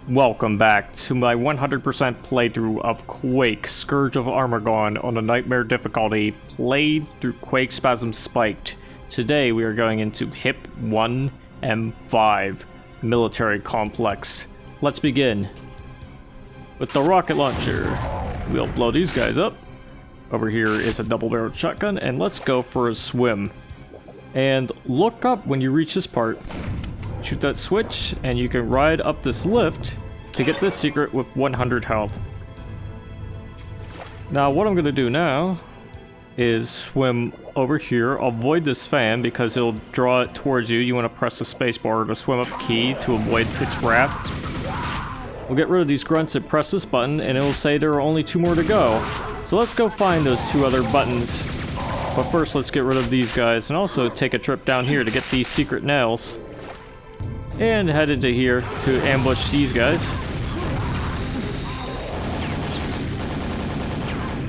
Welcome back to my 100% playthrough of Quake, Scourge of Armagon on a Nightmare difficulty, played through Quakespasm-Spiked. Today we are going into HIP1M5 military complex. Let's begin with the rocket launcher. We'll blow these guys up. Over here is a double-barreled shotgun, and let's go for a swim. And look up when you reach this part. Shoot that switch, and you can ride up this lift to get this secret with 100 health. Now, what I'm going to do now is swim over here, avoid this fan because it'll draw it towards you. You want to press the spacebar to swim up key to avoid its wrath. We'll get rid of these grunts and press this button, and it'll say there are only 2 more to go. So let's go find those 2 other buttons. But first, let's get rid of these guys, and also take a trip down here to get these secret nails. And head into here to ambush these guys.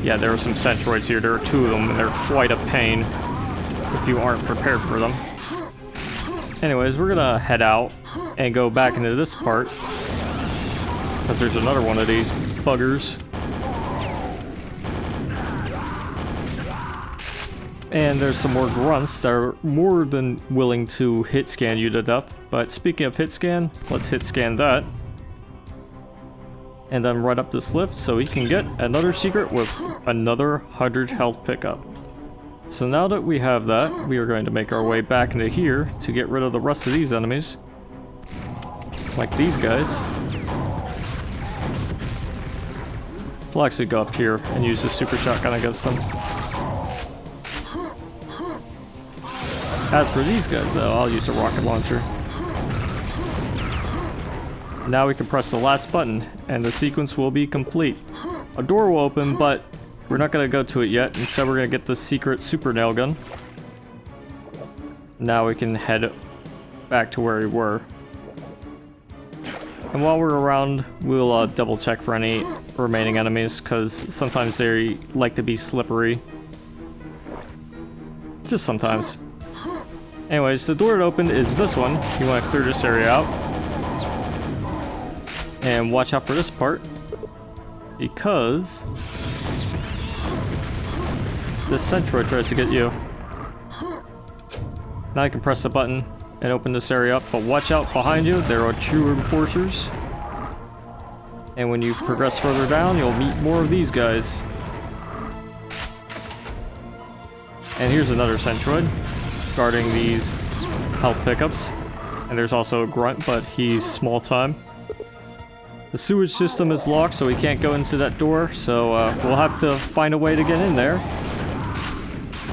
Yeah, there are some centroids here. There are 2 of them, and they're quite a pain if you aren't prepared for them. Anyways, we're gonna head out and go back into this part, because there's another one of these buggers. And there's some more grunts that are more than willing to hit scan you to death. But speaking of hit scan, let's hit scan that. And then right up this lift so we can get another secret with another 100 health pickup. So now that we have that, we are going to make our way back into here to get rid of the rest of these enemies. Like these guys. We'll actually go up here and use the super shotgun against them. As for these guys, though, I'll use a rocket launcher. Now we can press the last button, and the sequence will be complete. A door will open, but we're not going to go to it yet. Instead, we're going to get the secret super nail gun. Now we can head back to where we were. And while we're around, we'll double check for any remaining enemies, because sometimes they like to be slippery. Just sometimes. Anyways, the door that opened is this one. You want to clear this area out. And watch out for this part, because this centroid tries to get you. Now you can press the button and open this area up, but watch out behind you, there are 2 enforcers. And when you progress further down, you'll meet more of these guys. And here's another centroid guarding these health pickups. And there's also a grunt, but he's small time. The sewage system is locked, so we can't go into that door, so we'll have to find a way to get in there.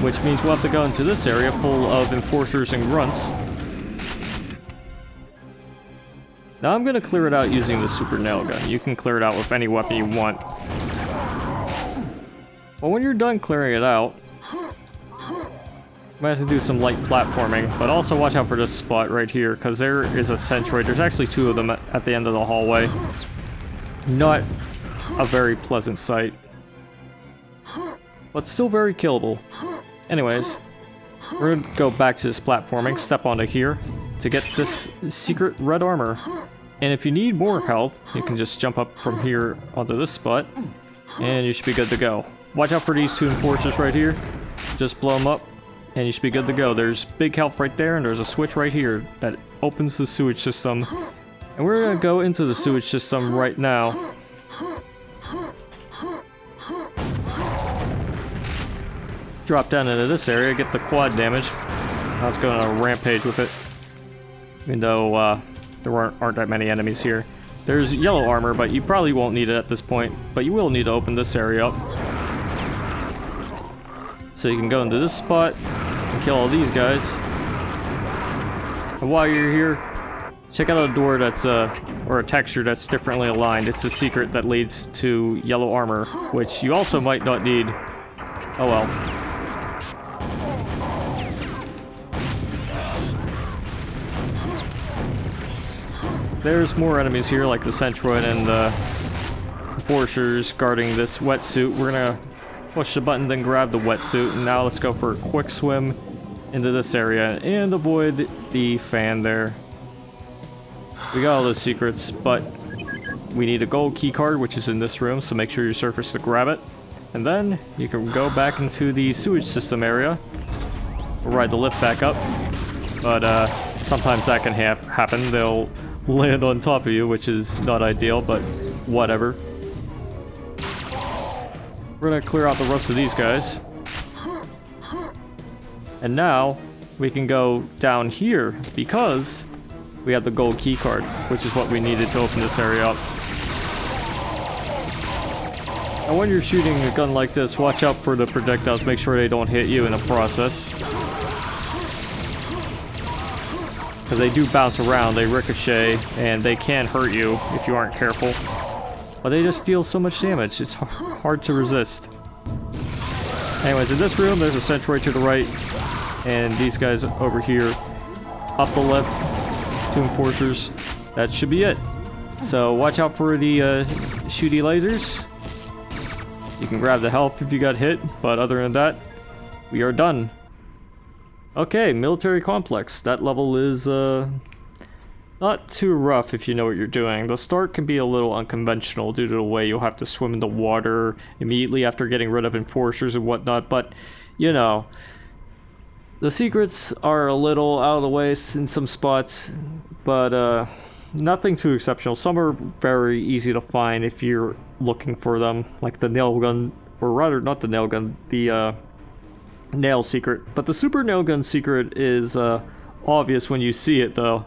Which means we'll have to go into this area full of enforcers and grunts. Now I'm going to clear it out using the super nail gun. You can clear it out with any weapon you want. But when you're done clearing it out, might have to do some light platforming, but also watch out for this spot right here, because there is a centroid. There's actually 2 of them at the end of the hallway. Not a very pleasant sight, but still very killable. Anyways, we're gonna go back to this platforming, step onto here to get this secret red armor. And if you need more health, you can just jump up from here onto this spot, and you should be good to go. Watch out for these 2 enforcers right here. Just blow them up, and you should be good to go. There's big health right there, and there's a switch right here that opens the sewage system. And we're going to go into the sewage system right now. Drop down into this area, get the quad damage. Now let's go on a rampage with it. Even though there aren't that many enemies here. There's yellow armor, but you probably won't need it at this point. But you will need to open this area up. So you can go into this spot and kill all these guys. And while you're here, check out a door that's or a texture that's differently aligned. It's a secret that leads to yellow armor, which you also might not need. Oh well. There's more enemies here, like the centroid and the enforcers guarding this wetsuit. We're gonna push the button, then grab the wetsuit, and now let's go for a quick swim into this area and avoid the fan there. We got all those secrets, but we need a gold key card, which is in this room, so make sure you surface to grab it. And then you can go back into the sewage system area, ride the lift back up. But sometimes that can happen. They'll land on top of you, which is not ideal, but whatever. We're gonna clear out the rest of these guys. And now we can go down here because we have the gold key card, which is what we needed to open this area up. And when you're shooting a gun like this, watch out for the projectiles. Make sure they don't hit you in the process. Because they do bounce around, they ricochet, and they can hurt you if you aren't careful. But they just deal so much damage, it's hard to resist. Anyways, in this room, there's a sentry to the right, and these guys over here, up the left, 2 enforcers. That should be it. So watch out for the shooty lasers. You can grab the health if you got hit, but other than that, we are done. Okay, military complex. That level is not too rough if you know what you're doing. The start can be a little unconventional due to the way you'll have to swim in the water immediately after getting rid of enforcers and whatnot, but you know, the secrets are a little out of the way in some spots, but nothing too exceptional. Some are very easy to find if you're looking for them, like the nail gun, or rather not the nail gun, the nail secret. But the super nail gun secret is obvious when you see it though.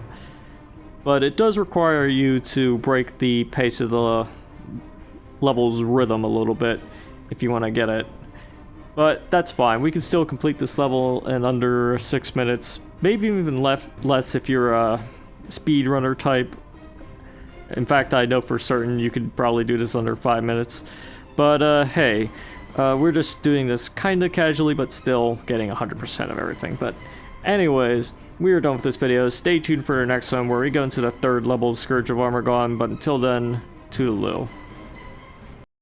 But it does require you to break the pace of the level's rhythm a little bit if you want to get it. But that's fine. We can still complete this level in under 6 minutes. Maybe even less if you're a speedrunner type. In fact, I know for certain you could probably do this under 5 minutes. But hey, we're just doing this kind of casually, but still getting 100% of everything. But anyways, we are done with this video. Stay tuned for the next one where we go into the 3rd level of Scourge of Armagon. But until then, toodaloo.